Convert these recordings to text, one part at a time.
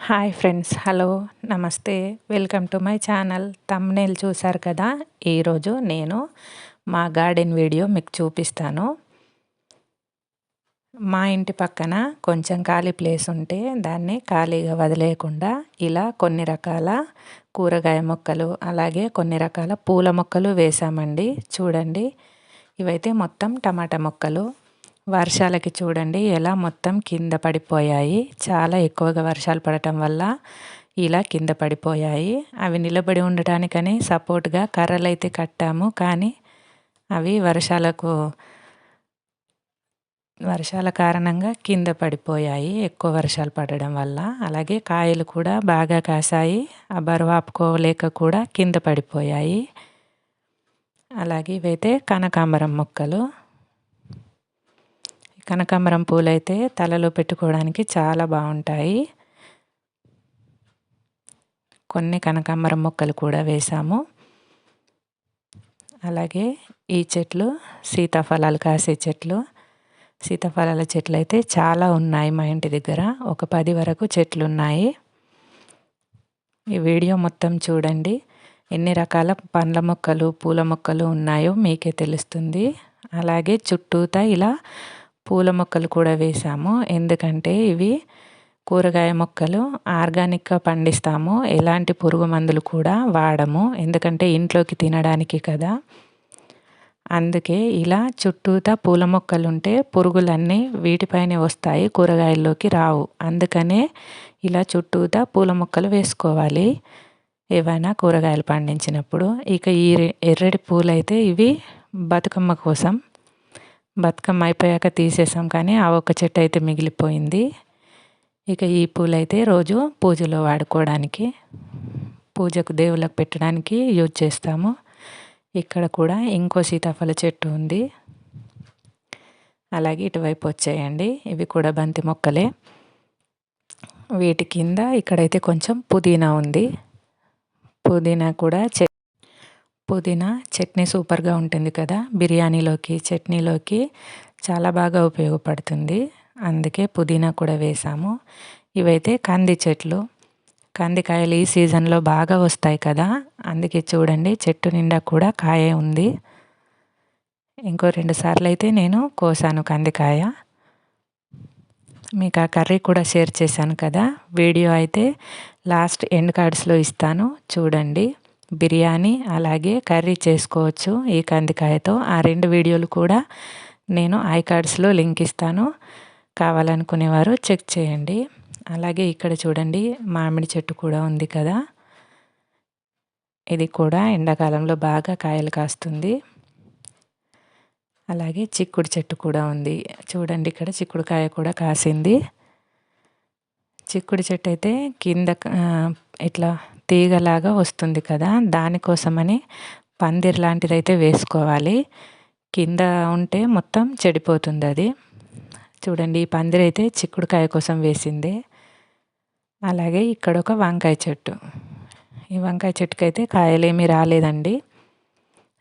Hi friends, hello, నమస్తే, welcome to my channel. Thumbnail చూశారు కదా. ఈరోజు నేను మా గార్డెన్ వీడియో మీకు చూపిస్తాను. మా ఇంటి పక్కన కొంచెం ఖాళీ ప్లేస్ ఉంటే దాన్ని ఖాళీగా వదిలేయకుండా ఇలా కొన్ని రకాల కూరగాయ మొక్కలు, అలాగే కొన్ని రకాల పూల మొక్కలు వేసామండి. చూడండి, ఇవైతే మొత్తం టమాటా మొక్కలు. వర్షాలకి చూడండి ఎలా మొత్తం కింద పడిపోయాయి. చాలా ఎక్కువగా వర్షాలు పడటం వల్ల ఇలా కింద పడిపోయాయి. అవి నిలబడి ఉండటానికని సపోర్ట్గా కర్రలు అయితే కట్టాము, కానీ అవి వర్షాల కారణంగా కింద పడిపోయాయి, ఎక్కువ వర్షాలు పడడం వల్ల. అలాగే కాయలు కూడా బాగా కాసాయి, ఆ బరువు ఆపుకోలేక కూడా కింద పడిపోయాయి. అలాగే ఇవైతే కనకాంబరం మొక్కలు. కనకాంబరం పూలైతే తలలో పెట్టుకోవడానికి చాలా బాగుంటాయి. కొన్ని కనకాంబరం మొక్కలు కూడా వేసాము. అలాగే ఈ చెట్లు సీతాఫలాలు కాసే చెట్లు. సీతాఫలాల చెట్లు అయితే చాలా ఉన్నాయి మా ఇంటి దగ్గర. ఒక 10 వరకు చెట్లు ఉన్నాయి. ఈ వీడియో మొత్తం చూడండి. ఎన్ని రకాల పండ్ల మొక్కలు, పూల మొక్కలు ఉన్నాయో మీకే తెలుస్తుంది. అలాగే చుట్టూతా ఇలా పూల మొక్కలు కూడా వేసాము. ఎందుకంటే ఇవి కూరగాయ మొక్కలు ఆర్గానిక్గా పండిస్తాము, ఎలాంటి పురుగు మందులు కూడా వాడము. ఎందుకంటే ఇంట్లోకి తినడానికి కదా. అందుకే ఇలా చుట్టూతా పూల మొక్కలు ఉంటే పురుగులన్నీ వీటిపైనే వస్తాయి, కూరగాయల్లోకి రావు. అందుకనే ఇలా చుట్టూతా పూల మొక్కలు వేసుకోవాలి ఏవైనా కూరగాయలు పండించినప్పుడు. ఇక ఈ ఎర్రటి పూలైతే ఇవి బతుకమ్మ కోసం. బతుకమ్మ అయిపోయాక తీసేసాం, కానీ ఆ ఒక్క చెట్టు అయితే మిగిలిపోయింది. ఇక ఈ పూలైతే రోజు పూజలో వాడుకోవడానికి, పూజకు దేవుళ్ళకు పెట్టడానికి యూజ్ చేస్తాము. ఇక్కడ కూడా ఇంకో సీతాఫల చెట్టు ఉంది. అలాగే ఇటువైపు వచ్చేయండి, ఇవి కూడా బంతి మొక్కలే. వీటి కింద ఇక్కడైతే కొంచెం పుదీనా ఉంది. పుదీనా కూడా పుదీనా చట్నీ సూపర్గా ఉంటుంది కదా, బిర్యానీలోకి, చట్నీలోకి చాలా బాగా ఉపయోగపడుతుంది. అందుకే పుదీనా కూడా వేసాము. ఇవైతే కంది చెట్లు. కందికాయలు ఈ సీజన్లో బాగా వస్తాయి కదా, అందుకే చూడండి చెట్టు నిండా కూడా కాయ ఉంది. ఇంకో 2 సార్లు అయితే నేను కోసాను కందికాయ. మీకు ఆ కర్రీ కూడా షేర్ చేశాను కదా, వీడియో అయితే లాస్ట్ ఎండ్ కార్డ్స్లో ఇస్తాను చూడండి. బిర్యానీ అలాగే కర్రీ చేసుకోవచ్చు ఈ కందికాయతో. ఆ 2 వీడియోలు కూడా నేను ఐ కార్డ్స్లో లింక్ ఇస్తాను, కావాలనుకునేవారు చెక్ చేయండి. అలాగే ఇక్కడ చూడండి మామిడి చెట్టు కూడా ఉంది కదా, ఇది కూడా ఎండాకాలంలో బాగా కాయలు కాస్తుంది. అలాగే చిక్కుడు చెట్టు కూడా ఉంది. చూడండి ఇక్కడ చిక్కుడుకాయ కూడా కాసింది. చిక్కుడు చెట్టు అయితే కింద ఇట్లా తీగలాగా వస్తుంది కదా, దానికోసమని పందిర్ లాంటిది అయితే వేసుకోవాలి. కింద ఉంటే మొత్తం చెడిపోతుంది అది. చూడండి ఈ పందిరి అయితే చిక్కుడుకాయ కోసం వేసింది. అలాగే ఇక్కడ ఒక వంకాయ చెట్టు. ఈ వంకాయ చెట్టుకి అయితే కాయలేమీ రాలేదండి,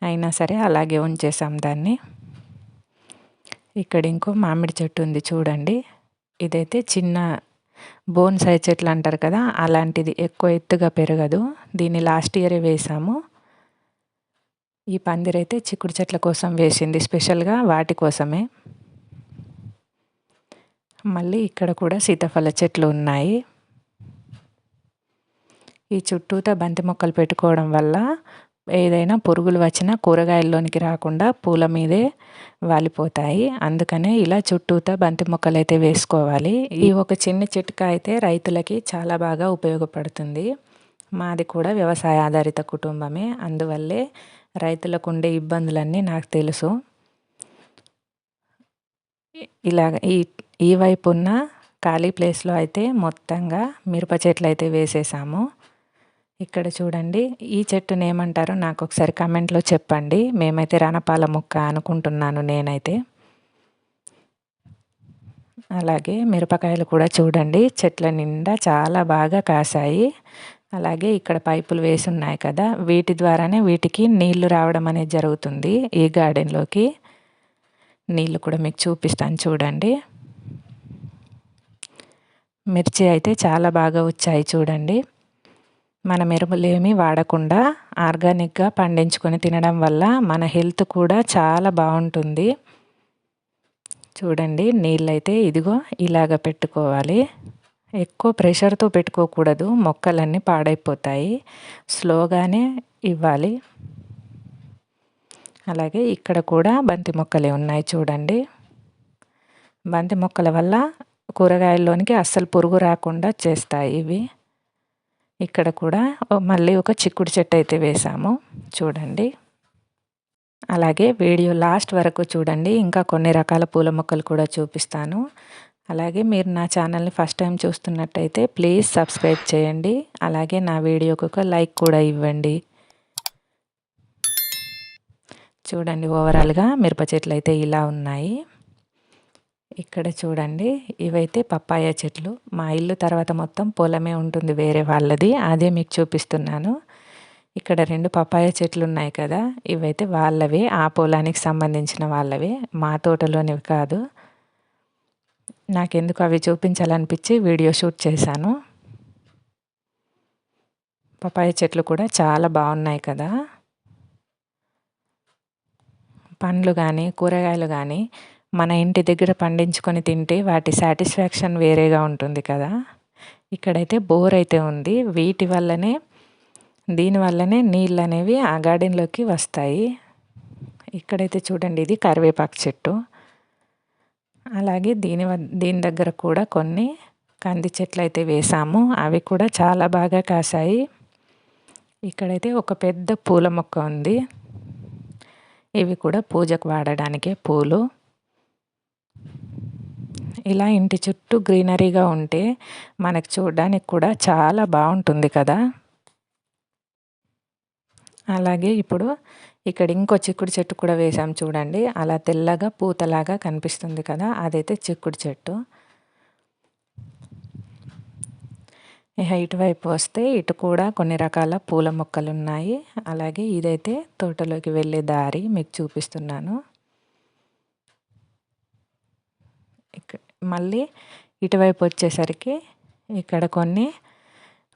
అయినా సరే అలాగే ఉంచేసాం దాన్ని. ఇక్కడ ఇంకో మామిడి చెట్టు ఉంది చూడండి. ఇదైతే చిన్న బోన్సాయి చెట్లు అంటారు కదా, అలాంటిది, ఎక్కువ ఎత్తుగా పెరగదు. దీన్ని లాస్ట్ ఇయరే వేసాము. ఈ పందిరైతే చిక్కుడు చెట్ల కోసం వేసింది, స్పెషల్గా వాటి కోసమే. మళ్ళీ ఇక్కడ కూడా సీతాఫల చెట్లు ఉన్నాయి. ఈ చుట్టూతా బంతి మొక్కలు పెట్టుకోవడం వల్ల ఏదైనా పురుగులు వచ్చినా కూరగాయల్లోనికి రాకుండా పూల మీదే వాలిపోతాయి. అందుకనే ఇలా చుట్టూతా బంతి మొక్కలు అయితే వేసుకోవాలి. ఈ ఒక చిన్న చిట్కా అయితే రైతులకి చాలా బాగా ఉపయోగపడుతుంది. మాది కూడా వ్యవసాయ ఆధారిత కుటుంబమే, అందువల్లే రైతులకు ఉండే ఇబ్బందులన్నీ నాకు తెలుసు. ఇలాగ ఈ వైపు ఉన్న ఖాళీ ప్లేస్లో అయితే మొత్తంగా మిరప చెట్లు అయితే వేసేసాము. ఇక్కడ చూడండి ఈ చెట్టుని ఏమంటారో నాకు ఒకసారి కమెంట్లో చెప్పండి. మేమైతే రణపాల మొక్క అనుకుంటున్నాను నేనైతే. అలాగే మిరపకాయలు కూడా చూడండి చెట్ల నిండా చాలా బాగా కాసాయి. అలాగే ఇక్కడ పైపులు వేసి ఉన్నాయి కదా, వీటి ద్వారానే వీటికి నీళ్లు రావడం అనేది జరుగుతుంది. ఈ గార్డెన్లోకి నీళ్ళు కూడా మీకు చూపిస్తాను చూడండి. మిర్చి అయితే చాలా బాగా వచ్చాయి చూడండి. మనం ఎరువులేమీ వాడకుండా ఆర్గానిక్గా పండించుకొని తినడం వల్ల మన హెల్త్ కూడా చాలా బాగుంటుంది. చూడండి నీళ్ళైతే ఇదిగో ఇలాగ పెట్టుకోవాలి. ఎక్కువ ప్రెషర్తో పెట్టుకోకూడదు, మొక్కలన్నీ పాడైపోతాయి. స్లోగానే ఇవ్వాలి. అలాగే ఇక్కడ కూడా బంతి మొక్కలే ఉన్నాయి చూడండి. బంతి మొక్కల వల్ల కూరగాయల్లోనికి అస్సలు పురుగు రాకుండా చేస్తాయి ఇవి. ఇక్కడ కూడా మళ్ళీ ఒక చిక్కుడు చెట్టు అయితే వేసాము చూడండి. అలాగే వీడియో లాస్ట్ వరకు చూడండి, ఇంకా కొన్ని రకాల పూల మొక్కలు కూడా చూపిస్తాను. అలాగే మీరు నా ఛానల్ని ఫస్ట్ టైం చూస్తున్నట్టయితే ప్లీజ్ సబ్స్క్రైబ్ చేయండి. అలాగే నా వీడియోకి ఒక లైక్ కూడా ఇవ్వండి. చూడండి ఓవరాల్గా మిరప చెట్లు అయితే ఇలా ఉన్నాయి. ఇక్కడ చూడండి ఇవైతే పప్పాయ చెట్లు. మా ఇల్లు తర్వాత మొత్తం పొలమే ఉంటుంది వేరే వాళ్ళది, అదే మీకు చూపిస్తున్నాను. ఇక్కడ 2 పపాయ చెట్లు ఉన్నాయి కదా, ఇవైతే వాళ్ళవే, ఆ పొలానికి సంబంధించిన వాళ్ళవే, మా తోటలోనివి కాదు. నాకెందుకు అవి చూపించాలనిపించి వీడియో షూట్ చేశాను. పపాయ చెట్లు కూడా చాలా బాగున్నాయి కదా. పండ్లు కానీ కూరగాయలు కానీ మన ఇంటి దగ్గర పండించుకొని తింటే వాటి సాటిస్ఫాక్షన్ వేరేగా ఉంటుంది కదా. ఇక్కడైతే బోర్ అయితే ఉంది, దీనివల్లనే నీళ్ళు అనేవి ఆ గార్డెన్లోకి వస్తాయి. ఇక్కడైతే చూడండి ఇది కరివేపాకు చెట్టు. అలాగే దీని దగ్గర కూడా కొన్ని కంది చెట్లు అయితే వేసాము, అవి కూడా చాలా బాగా కాసాయి. ఇక్కడైతే ఒక పెద్ద పూల మొక్క ఉంది. ఇవి కూడా పూజకు వాడడానికే పూలు. ఇలా ఇంటి చుట్టూ గ్రీనరీగా ఉంటే మనకు చూడడానికి కూడా చాలా బాగుంటుంది కదా. అలాగే ఇప్పుడు ఇక్కడ ఇంకో చిక్కుడు చెట్టు కూడా వేసాం చూడండి, అలా తెల్లగా పూతలాగా కనిపిస్తుంది కదా, అదైతే చిక్కుడు చెట్టు. ఇక ఇటువైపు వస్తే ఇటు కూడా కొన్ని రకాల పూల మొక్కలు ఉన్నాయి. అలాగే ఇదైతే తోటలోకి వెళ్ళే దారి మీకు చూపిస్తున్నాను. మళ్ళీ ఇటువైపు వచ్చేసరికి ఇక్కడ కొన్ని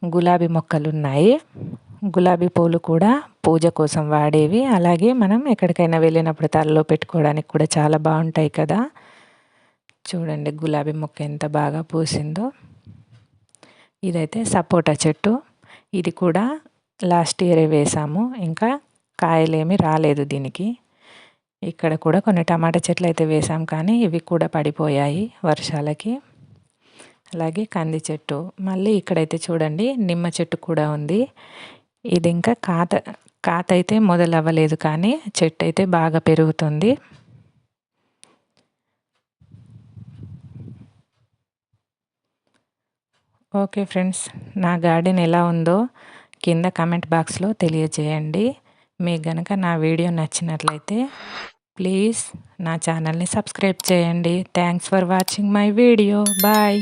గులాబీ మొక్కలు ఉన్నాయి. గులాబీ పూలు కూడా పూజ కోసం వాడేవి. అలాగే మనం ఎక్కడికైనా వెళ్ళినప్పుడు తలలో పెట్టుకోవడానికి కూడా చాలా బాగుంటాయి కదా. చూడండి గులాబీ మొక్క ఎంత బాగా పూసిందో. ఇదైతే సపోటా చెట్టు. ఇది కూడా లాస్ట్ ఇయరే వేసాము, ఇంకా కాయలేమి రాలేదు దీనికి. ఇక్కడ కూడా కొన్ని టమాటా చెట్లు అయితే వేసాం, కానీ ఇవి కూడా పడిపోయాయి వర్షాలకి. అలాగే కంది చెట్టు. మళ్ళీ ఇక్కడైతే చూడండి నిమ్మ చెట్టు కూడా ఉంది. ఇది ఇంకా కాత అయితే మొదలవ్వలేదు, కానీ చెట్టు అయితే బాగా పెరుగుతుంది. ఓకే ఫ్రెండ్స్, నా గార్డెన్ ఎలా ఉందో కింద కమెంట్ బాక్స్లో తెలియజేయండి. మీకు గనక నా వీడియో నచ్చినట్లయితే ప్లీజ్ నా ఛానల్ని సబ్స్క్రైబ్ చేయండి. Thanks for watching my video. Bye.